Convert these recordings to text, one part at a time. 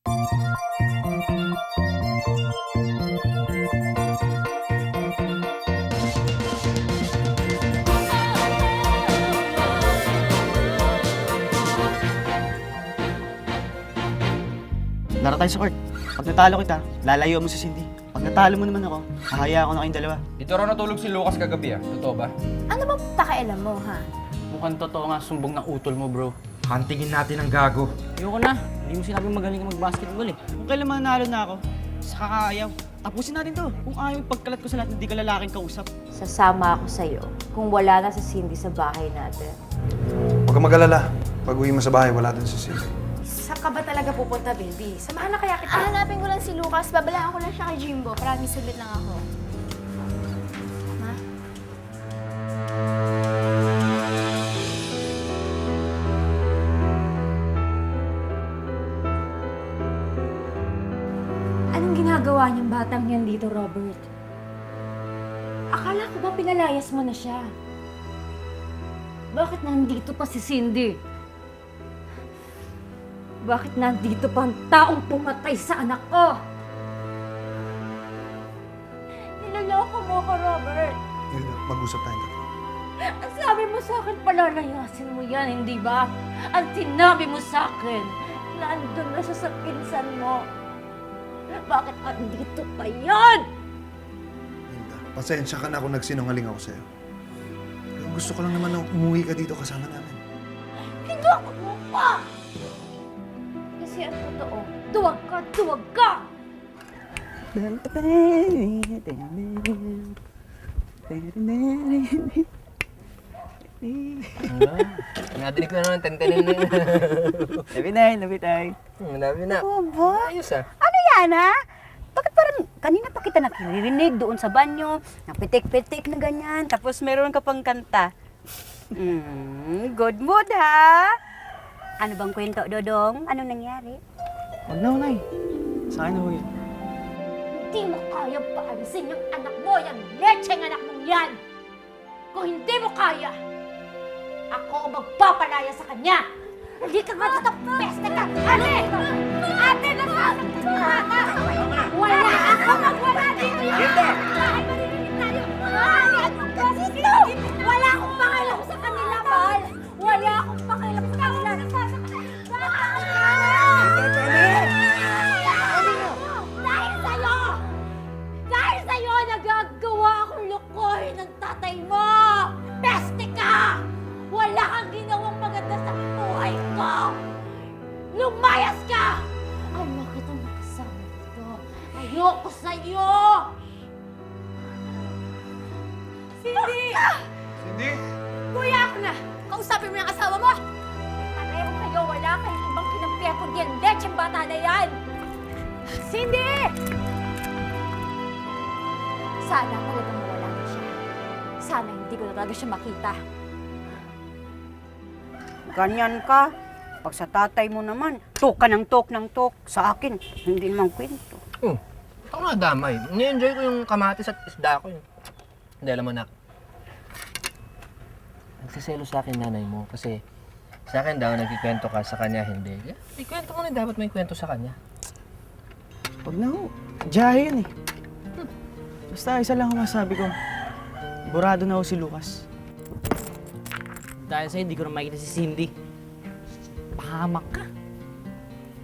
Laro tayo sa court. Pag natalo kita, lalayo mo si Cindy. Pag natalo mo naman ako, hahayaan ko na kayong dalawa. Dito raw natulog si Lucas kagabi Totoo ba? Ano bang pakialam mo, ha? Mukhang totoo nga sumbong ng utol mo, bro. Hantingin natin ang gago. Ayoko na. Hindi mo sinabing magaling ka mag-basketball eh. Kung kailan mananalo na ako, saka kaayaw. Tapusin natin to. Kung ayaw pagkalat ko sa lahat, hindi ka lalaking kausap. Sasama ako sa'yo kung wala na si Cindy sa bahay natin. Huwag kang mag-alala. Pag uwi mo sa bahay, wala din si Cindy. Saan ka ba talaga pupunta, baby? Samahan na kaya kita. Hanapin ko lang si Lucas. Babalaan ko lang siya kay Jimbo. Promise, subit lang ako. Ma? Anong ginagawa niyang batang yan dito, Robert? Akala ko ba pinalayas mo na siya? Bakit nandito pa si Cindy? Bakit nandito pa ang taong pumatay sa anak ko? Niloloko mo ko, Robert. Hilda, mag-usap tayo tatlo. Ang sabi mo sa akin, palalayasin mo yan, hindi ba? Ang sinabi mo sa akin, nandun na siya sa pinsan mo. Bakit andito pa yan? Hilda, pasensya ka na kung nagsinungaling ako sa'yo. Pero gusto ko lang naman na umuwi ka dito kasama namin. Kinuha mo pa! Kasi ang totoo, duwag ka! Nadinig ko na naman, tentenin na yun. Labi tayo. Manabi na. Oh, ba? Ayos Ano yan, ha? Bakit parang kanina pa kita nakirinig doon sa banyo, napitik-pitik na ganyan, tapos meron ka pang kanta. Good mood, ha? Ano bang kwento, Dodong? Anong nangyari? Huwag na, Unay. Sa akin na ho yun. Hindi mo kaya paalisin yung anak mo, yung lecheng anak mong yan! Kung hindi mo kaya, ako ang magpapalaya sa kanya! Hindi ka nga dito, peste ka! Ate! Ate, nasasaktan ka! Wala ako magwala dito yan! Dito! Bakit maririnig tayo? Wala akong pakialam sa kanila, Val! Wala akong pakialam sa kanila! Dahil sa'yo! Dahil sa'yo, nagagawa akong lukohin ng tatay mo! Peste ka! Wala kang ginawang maganda sa buhay ko! Lumayas ka! Ayaw kitang makasama dito. Ayoko sa'yo! Cindy! Cindy? Kuya ako na! Kausapin mo yung asawa mo! Pareho kayo, wala kayong ibang kinampiya kundi ang lecheng bata na yan! Cindy! Sana talagang mawala na siya. Sana hindi ko na talaga siya makita. Ganyan ka. Pag sa tatay mo naman, tok ka ng tok. Sa akin, hindi naman kwento. Ako nga damay. Ni-enjoy ko yung kamatis at isda ko yun. Hindi, alam mo, nak. Nagsiselo sa akin nanay mo kasi sa akin daw nagkikwento ka, sa kanya hindi. Ikwento mo na dapat may kwento sa kanya. Huwag na ho. Diyahe yun eh. Basta isa lang ang masabi ko. Burado na ho si Lucas. Dahil sa'yo, hindi ko na makikita si Cindy. Pahamak ka.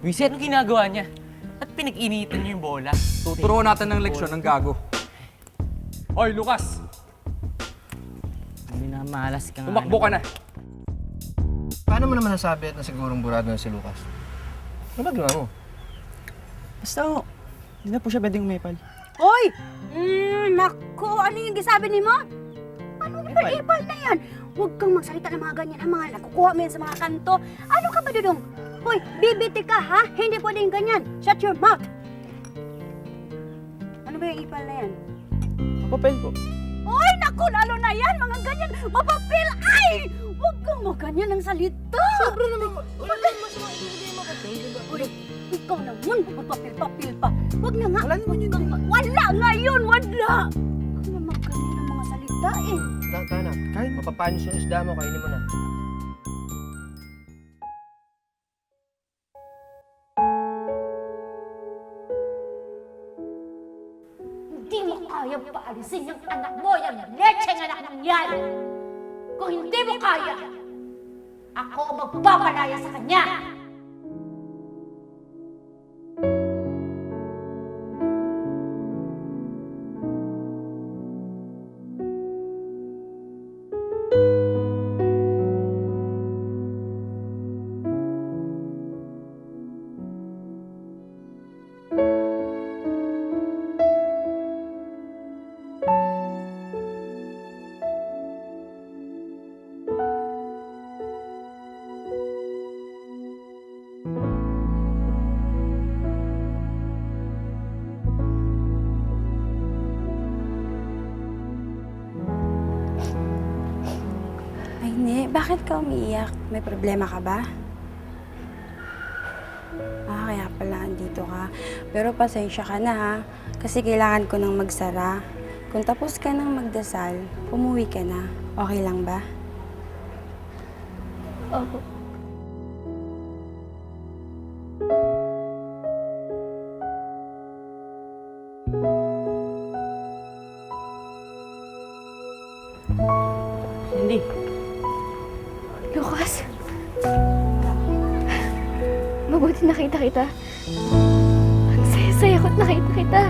Wiset, ano ginagawa niya? At pinag-initan niya yung bola. Tuturuan natin ng leksyon ng gago. Hoy, Lucas! Minamalas ka nga. Tumakbo ka na. Paano mo naman nasabi at nasigurong burado na si Lucas? Ano ba ginawa mo? Basta ho, hindi na po siya pwedeng umepal. Hoy! Naku, ano yung gisabi ni mo? Ano ipal na yan? Huwag kang magsalita ng mga ganyan, ang mga nakukuha mo yan sa mga kanto. Ano ka ba, Dudong? Hoy, bibiti ka, ha? Hindi pwedeng ganyan. Shut your mouth! Ano ba yung ipal na yan? Papel po. Hoy, naku, lalo na yan, mga ganyan, mapapil! Ay! Huwag kang maganyan ng salita! Sobra naman, wala naman sa mga hindi mapapil, diba? Hoy, ikaw naman, magpapil-papil pa. Huwag na nga. Wala naman yun. Wala ngayon, wala! Huwag na maganyan ng mga salita eh. Kana, Kain. mapapanis yung isda mo, kainin mo na. kayang paalisin yung anak mo, yung lecheng anak mong yan! Kung hindi mo kaya, ako ang magpapalaya sa kanya! Ay, ne, bakit ka umiiyak? May problema ka ba? Kaya pala andito ka. Pero pasensya ka na ha, kasi kailangan ko nang magsara. Kung tapos ka nang magdasal, umuwi ka na. Okay lang ba? Opo. Cindy, Lucas. Mabuti nakita kita. Ang saya-saya ko't nakita kita.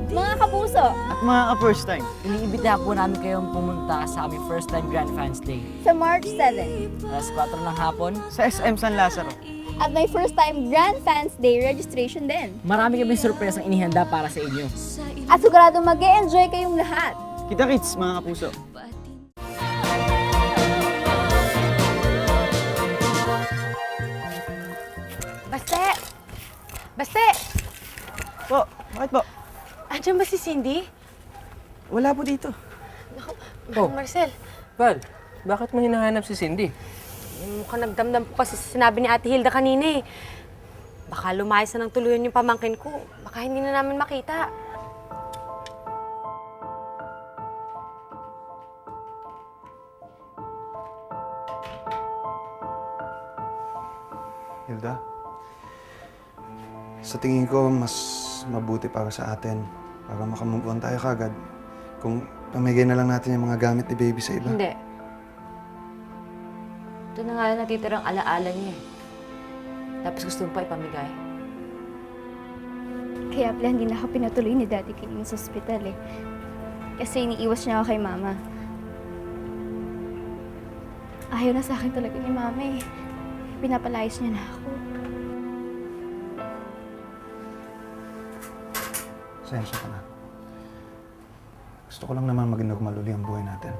Mga kapuso, at mga ka-first time, iniimbita po namin kayong pumunta sa aming first time Grand Fans Day. sa March 7 Alas 4 ng hapon sa SM San Lazaro. at may first time Grand Fans Day registration din. Marami kaming surprise ang inihanda para sa inyo. At sigurado mag-e-enjoy kayong lahat. Kita-kits mga kapuso. Baste! Baste! Po, bakit po? Andiyan ba si Cindy? Wala po dito. Oh. Marcel, Val, bakit mo hinahanap si Cindy? mukhang nagdamdam po kasi sinabi ni Ate Hilda kanina eh. Baka lumayas na ng tuluyan yung pamangkin ko. Baka hindi na namin makita. Hilda, sa tingin ko, mas mabuti para sa atin. Para makamove-on tayo kagad. Kung pamigay na lang natin yung mga gamit ni baby sa iba. Hindi. Ito na nga lang natitirang alaala niya eh. Tapos gusto mo pa ipamigay. Kaya pala hindi na ako pinatuloy ni Daddy kanina sa ospital eh. Kasi iniiwas niya ako kay Mama. Ayaw na sa akin talaga ni Mama eh. Pinapalayas niya na ako. Sensya ka na. Gusto ko lang naman maging normal uli ang buhay natin.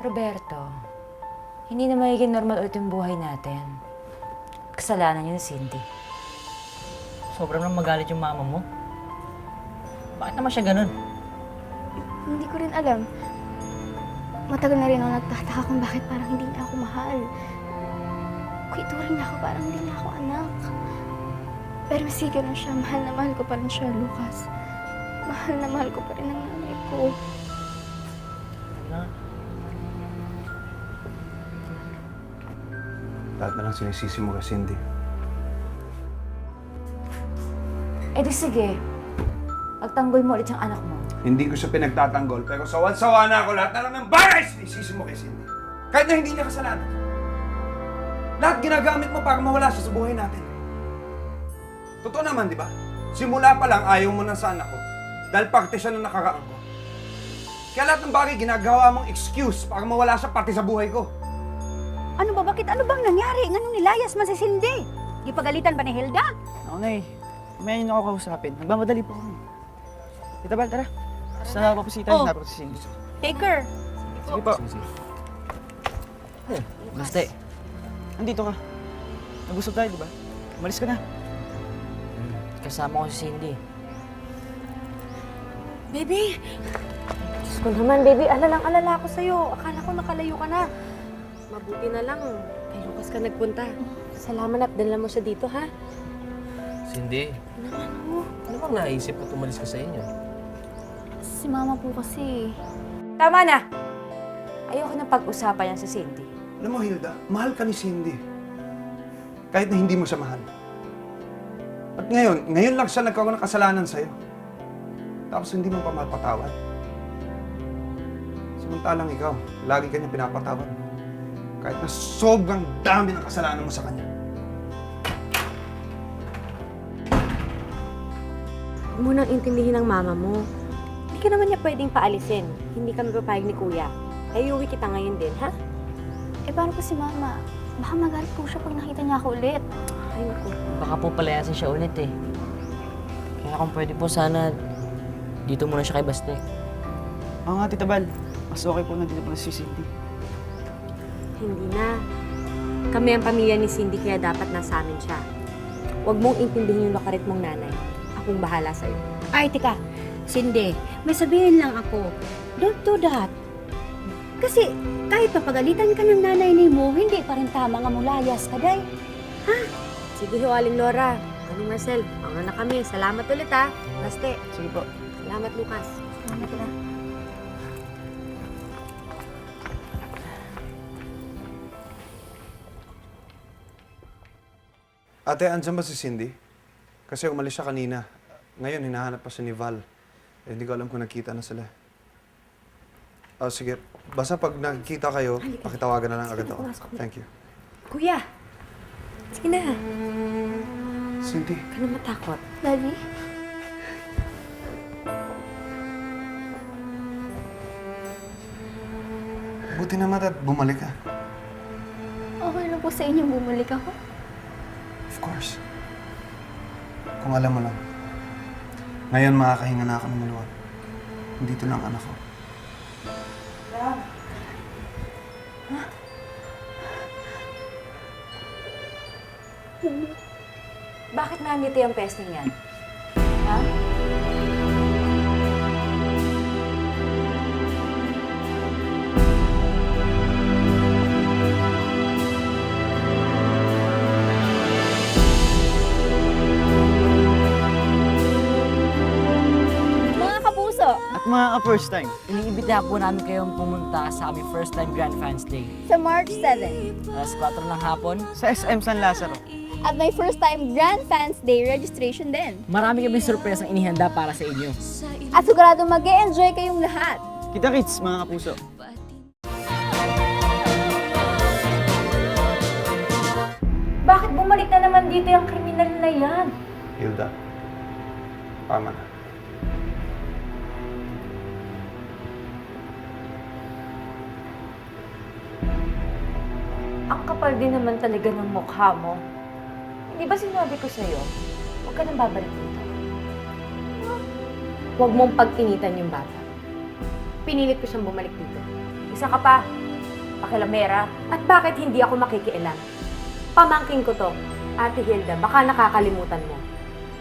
Roberto, hindi na magiging normal ulit yung buhay natin. Kasalanan yun, Cindy. Sobrang nang magalit yung mama mo. Bakit naman siya ganun? Hindi ko rin alam. Matagal na rin ako nagtataka kung bakit parang hindi niya ako mahal. Kung ituring niya ako, parang hindi niya ako anak. Pero sige rin siya, mahal na mahal ko pa rin siya, Lucas. Mahal na mahal ko pa rin ang nanay ko. Lahat na lang sinisisi mo kay Cindy. Eh di sige, pagtanggol mo ulit yung anak mo. Hindi ko siya pinagtatanggol, pero sawan-sawa na ako. Lahat na lang ng bagay sinisisi mo kay Cindy. Kahit na hindi niya kasalanan. Lahat ginagamit mo para mawala siya sa buhay natin. Totoo naman, di ba? Simula pa lang, ayaw mo na sa anak ko. Dahil parte siya ng nakaraan ko. Kaya lahat ng bagay ginagawa mong excuse para mawala siya parte sa buhay ko. Ano ba? Bakit? Ano bang nangyari? Nganong nilayas man si Cindy? Ipagalitan ba ni Hilda? Ako na eh. May ayun ako kausapin. Nagmamadali po ako. Tita Val, tara. Sa napapusita, Oh. hanap ko si Cindy. Take her. Sige po. Basta Andito ka. Nag-usap tayo, di ba? Umalis ka na. Kasama ko si Cindy. Baby! Diyos ko naman, baby. Alalang-alala ako sa'yo. Akala ko nakalayo ka na. Mabuti na lang. Kay Lucas ka nagpunta. Salamat at dala mo siya dito, ha? Cindy, ano bang naisip mo tumalis ka sa inyo? Si Mama po kasi. Tama na! Ayoko na pag-usapan yan sa Cindy. Alam mo, Hilda, mahal ka ni Cindy. Kahit na hindi mo siya mahal. At ngayon lang siya nagkaroon ng kasalanan sa'yo. Tapos hindi mo pa mapatawad. Samantalang ikaw, lagi ka niya pinapatawad. Kahit na sobrang dami ng kasalanan mo sa kanya. Huwag mo nang intindihin ng mama mo. Hindi ka naman niya pwedeng paalisin. Hindi kami papayag ni Kuya. Ay, uwi kita ngayon din, ha? Eh, paano po si Mama? Baka magalit po siya pag nakita niya ako ulit. Ay, naku. Baka po palayasin siya ulit eh. Kaya kung pwede po sana, dito muna siya kay Baste. Oo nga, Tita Bal. Mas okay po na dito pala si Cindy. Hindi na. Kami ang pamilya ni Cindy, kaya dapat nasa amin siya. Huwag mong intindihin yung lakarit mong nanay. Akong bahala sa'yo. Ay, tika. Cindy, may sabihin lang ako. Don't do that. Kasi kahit papagalitan ka ng nanay ni mo, hindi pa rin tama nga mulayas ka, day. Sige ho, Aling Laura. Aling Marcel, mga na kami. Salamat ulit, ha? Baste. Sige po. Salamat, Lucas. Salamat na. Ate, andyan ba si Cindy? Kasi umalis siya kanina. Ngayon, hinahanap pa siya ni Val. Eh, hindi ko alam kung nakita na sila. Oh, sige. Basta pag nakikita kayo, pakitawagan na lang agad ako. Thank you. Kuya! Sige na. Cindy, Huwag ka na matakot. Daddy? buti naman at bumalik ka. Okay lang po sa inyo bumalik ako. Of course. Kung alam mo lang. Ngayon makakahinga na ako ng maluwag. Dito lang anak ko. Bakit nandito yung pesting yan? Ha? Mga kapuso, At mga ka-first time, iniimbitahan po namin kayong pumunta sa aming first time Grand Fans Day. sa March 7 Alas 4 ng hapon sa SM San Lazaro. at may first time Grand Fans Day registration din. Marami kaming surpresang inihanda para sa inyo. At sigurado mag-e-enjoy kayong lahat. Kita-kits mga kapuso. Bakit bumalik na naman dito yung kriminal na yan? Hilda, tama na. Ang kapal din naman talaga ng mukha mo. Di ba sinabi ko sa'yo, huwag ka nang babalik dito. Huwag mong pagtinitan yung bata. Pinilit ko siyang bumalik dito. Isa ka pa, pakilamera. At bakit hindi ako makikialam? Pamangking ko to. Ate Hilda, baka nakakalimutan mo.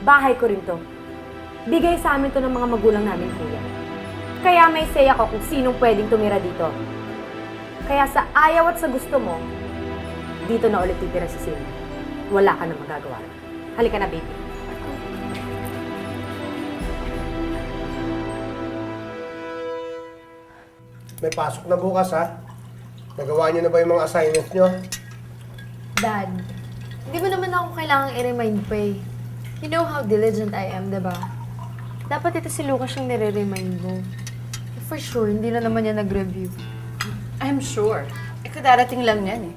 Bahay ko rin to. Bigay sa amin to ng mga magulang namin, kuya. Kaya may say ako kung sinong pwedeng tumira dito. Kaya sa ayaw at sa gusto mo, dito na ulit titira si Cindy. Wala ka na magagawa. Halika na, baby. May pasok na bukas, ha? Nagawa niyo na ba yung mga assignments niyo? Dad, hindi mo naman ako kailangang i-remind pa eh. You know how diligent I am, diba? Dapat ito si Lucas yung nire-remind mo. For sure, hindi na naman niya nag-review. I'm sure. Eh, kadarating lang yan eh.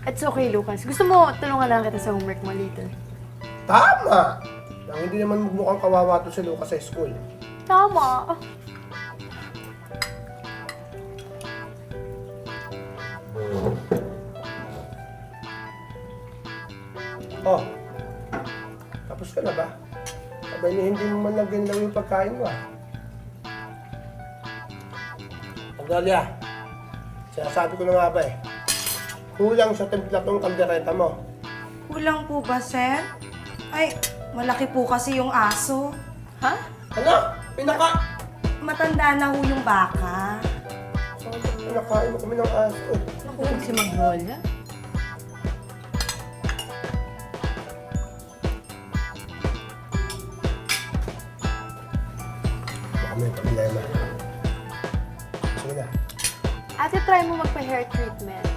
It's okay, Lucas. Gusto mo, tulungan lang kita sa homework mo later. Tama! Nang hindi naman mukhang kawawa to si Lucas sa school. Tama. Oh, tapos ka na ba? Sabay niya hindi mo man lang ginalaw yung pagkain mo, ah. Pagdalia, sinasabi ko na nga ba eh. Kulang sa timpla tong kaldereta mo. Kulang po ba, sir? Ay, malaki po kasi yung aso. Ha? Ano? Pinaka... Matanda na ho yung baka. Pinakain mo kami ng aso eh. Naku, si Magnolia. Baka may problema. Sige na. Ate, try mo magpa-hair treatment.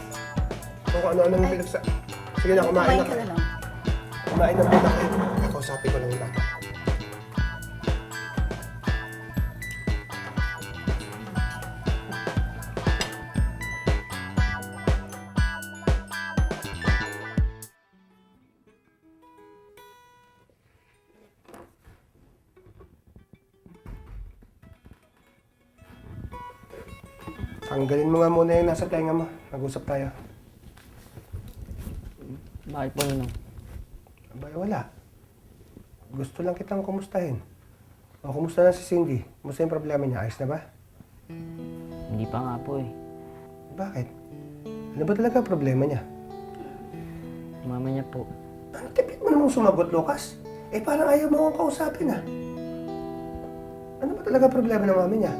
Kung ano-ano yung pinagsa... Sige na, kumain na. Kumain ka na lang. Kumain na muna kayo. Kakausapin ko lang yung bata. Tanggalin mo nga muna yung nasa tenga mo. Nag-usap tayo. Bakit po, Ninong? Abay, wala. Gusto lang kitang kumustahin. O, kumusta na si Cindy? Kumusta yung problema niya? Ayos na ba? Hindi pa nga po eh. Bakit? Ano ba talaga ang problema niya? Mama niya po. Ano, tipid mo namang sumagot, Lucas? Eh, parang ayaw mo akong kausapin, ah. Ano ba talaga ang problema ng mami niya?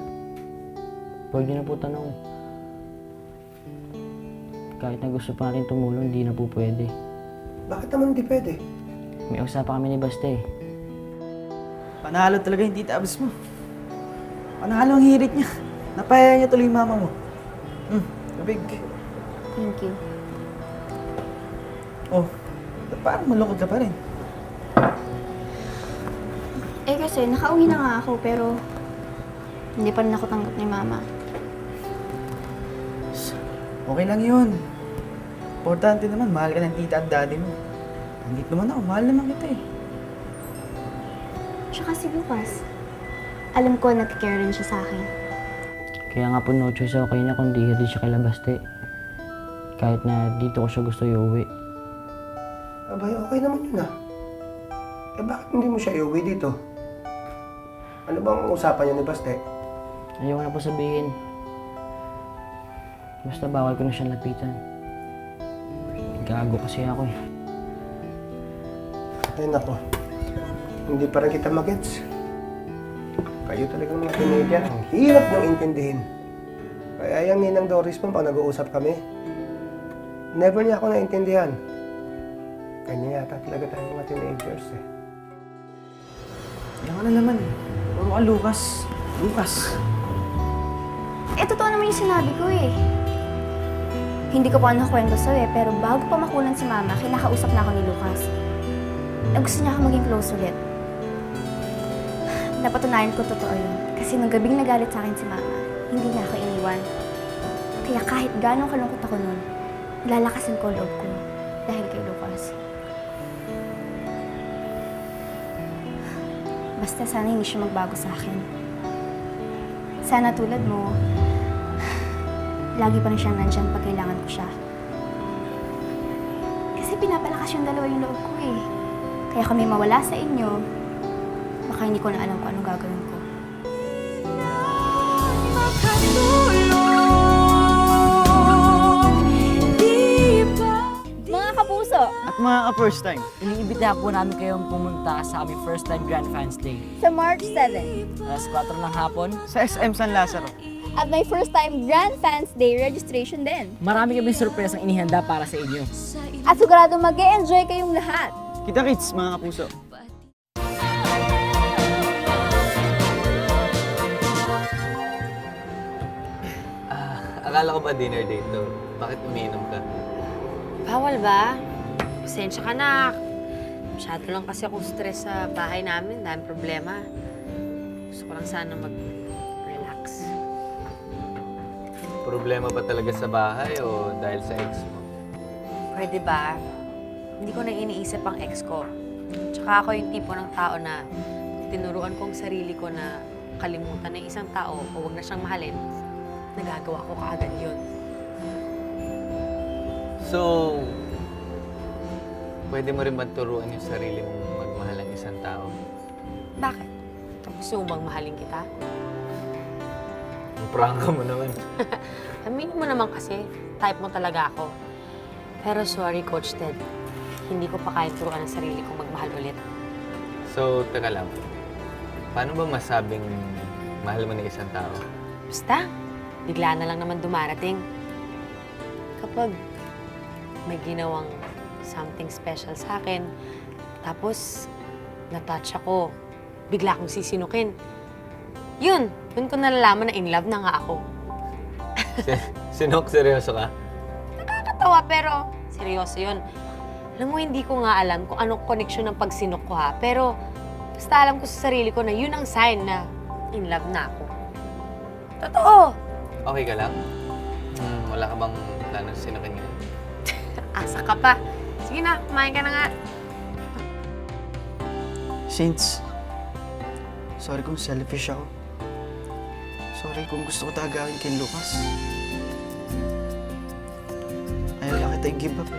Huwag niyo na po tanong. Kahit na gusto pa natin tumulong, hindi na po pwede. Bakit naman hindi pwede? May usapan kami ni Basta eh. Panalo talaga yung tita Abs mo. Panalo ang hirit niya. Napaya niya tuloy yung mama mo. Kabig. Thank you. Oh, ba't parang malungkot ka pa rin? Eh kasi, nakauwi na nga ako, pero hindi pa rin ako tanggap ni Mama. Okay lang yun. Importante naman, mahal ka ng tita at daddy mo. Nandito naman ako, mahal naman kita eh. Tsaka si Lucas, alam ko nag-care rin siya sa akin. Kaya nga po no choice ako kanya kundi hindi siya kay Baste. Kahit na dito ko siya gusto iuwi. Abay, okay naman yun, ah. Eh, bakit hindi mo siya iuwi dito? Ano bang usapan niyo ni Baste? Ayoko na po sabihin. Basta bawal ko na siyang lapitan. Gago kasi ako eh. Ay, nako. Hindi pa rin kita magets. Kayo talagang mga teenager. Ang hirap niyong intindihin. Kaya yung Ninang Doris mo, pag nag-uusap kami, never niya ako naintindihan. Kanya yata talaga tayo mga teenagers eh. Yan ka na naman eh. Puro ka Lucas. Lucas. Eh, totoo naman yung sinabi ko eh. Hindi ko pa nakakwento sa'yo eh, pero bago pa makunan si Mama, kinakausap na ako ni Lucas. Gusto niya ako maging close ulit. Napatunayan ko totoo yun. Kasi nung gabing nagalit sa akin si Mama, hindi niya ako iniwan. Kaya kahit gano'ng kalungkot ako nun, lalakasan ko loob ko dahil kay Lucas. Basta sana hindi siya magbago sa akin. Sana tulad mo, lagi pa rin siyang nandyan pag kailangan ko siya. Kasi pinapalakas yung dalawa yung loob ko eh. Kaya kami mawala sa inyo, baka hindi ko na alam kung anong gagawin ko. Mga kapuso, At mga ka-first time, iniimbita po namin kayong pumunta sa aming first time Grand Fans Day. sa March 7 Alas 4 ng hapon sa SM San Lazaro. at may first time Grand Fans Day registration din. Marami kaming surpresang inihanda para sa inyo. At sigurado mag-e-enjoy kayong lahat. Kita-kits mga kapuso. Akala ko ba dinner date to? Bakit umiinom ka? Bawal ba? Pasensya ka na. Masyado lang kasi akong stress sa bahay namin. Dahil problema. Gusto ko lang sana mag-relax. Problema ba talaga sa bahay o dahil sa ex mo? Pwede ba? Hindi ko na iniisip ang ex ko. Tsaka ako yung tipo ng tao na tinuruan kong sarili ko na kalimutan ng isang tao o huwag na siyang mahalin. Nagagawa ko kaagad yun. So, pwede mo rin magturuan yung sarili mong magmahal ng isang tao? Bakit? Gusto mo bang mahalin kita? Ang prangka mo naman. Aminin mo naman kasi, type mo talaga ako. Pero sorry, Coach Ted. Hindi ko pa kaya turuan ang sarili kong magmahal ulit. So, teka lang. Paano ba masabing mahal mo ng isang tao? Basta, bigla na lang naman dumarating. Kapag may ginawang something special sa akin, tapos na-touch ako, bigla akong sisinukin. Yun, dun ko nalalaman na in love na nga ako. Sinok, seryoso ka? Nakakatawa pero seryoso yun. Alam mo, hindi ko nga alam kung anong connection ng pagsinok ko ha. Pero basta alam ko sa sarili ko na yun ang sign na in love na ako. Totoo! Okay ka lang? Wala ka bang planong sinokin ngayon? Asa ka pa. Sige na, kumain ka na nga. Since, sorry kung selfish ako. Sorry kung gusto ko tagakin kay Lucas. Ayaw lang kita i-give up.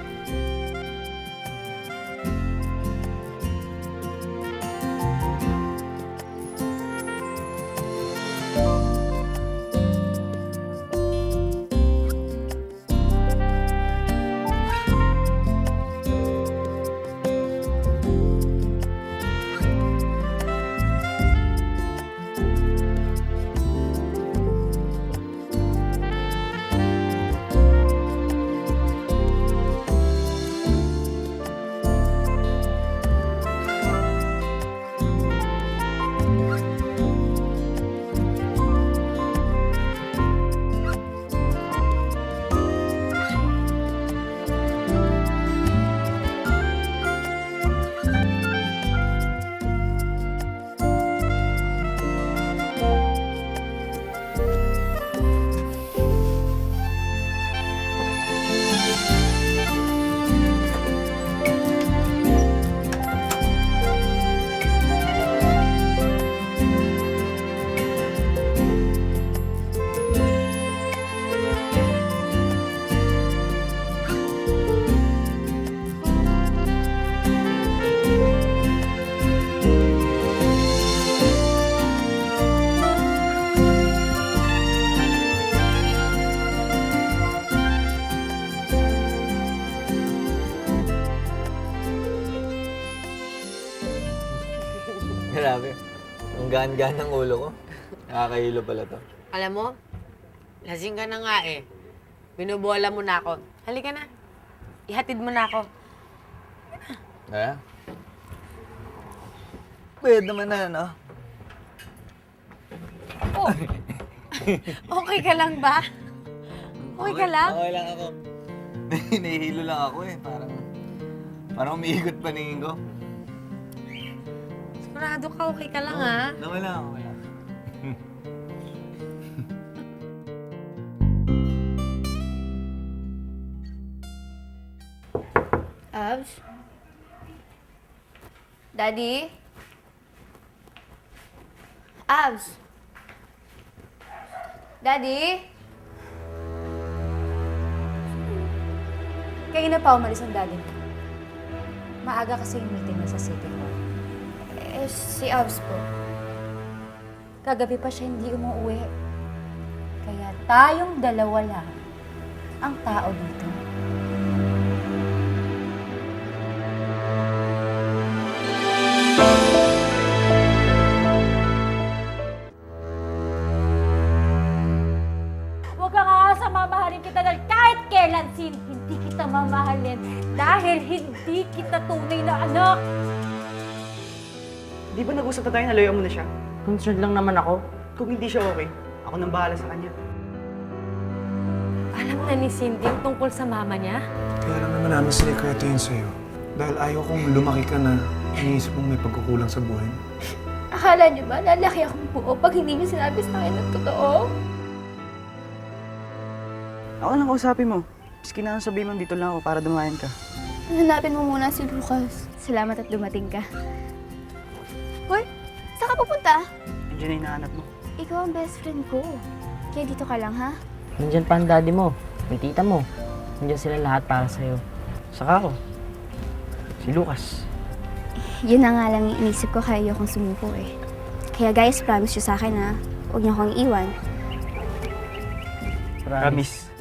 Grabe. Ang gaan-gaan ng ulo ko. Nakakahilo pala to. Alam mo, lasing ka na nga eh. Binubola mo na ako. Halika na. Ihatid mo na ako. Kaya? Pwede naman na, no? Oh. Okay ka lang ba? Okay ka lang? Okay lang ako. Nahihilo lang ako eh. Parang umiikot paningin ko. Sigurado ka, okay ka lang ha? Okay lang, okay lang. Abs? Daddy? Abs? Daddy? Kaya na pa umalis ang daddy mo. Maaga kasi yung meeting na sa City Hall. Eh, si Abs po. Kagabi pa siya hindi umuwi. Kaya tayong dalawa lang ang tao dito. Huwag kang aasa, mamahalin kita dahil kahit kailan, hindi kita mamahalin dahil hindi kita tunay na anak. Di ba nag-usap na tayo, nalayuan mo na siya? Concerned lang naman ako. Kung hindi siya okay, ako nang bahala sa kanya. Alam na ni Cindy yung tungkol sa mama niya? Kaya lang naman namin sinikreto yun sa'yo. Dahil ayaw kong lumaki ka na iniisip mong may pagkukulang sa buhay mo. Akala niyo ba lalaki akong buo pag hindi niyo sinabi sa akin ng totoo? Ako lang kausapin mo. Miski na sabihin mo dito lang ako para dumayan ka. Hanapin mo muna si Lucas. Salamat at dumating ka. Hoy, saan ka pupunta? Andiyan na hinahanap mo. Ikaw ang best friend ko. Kaya dito ka lang, ha? Nandiyan pa ang daddy mo, yung tita mo. Nandiyan sila lahat para sa'yo. Saka ako, si Lucas. Yun na nga lang yung inisip ko kaya ayokong sumuko eh. Kaya guys, promise nyo sa akin ha. Huwag niyo akong iwan. Promise.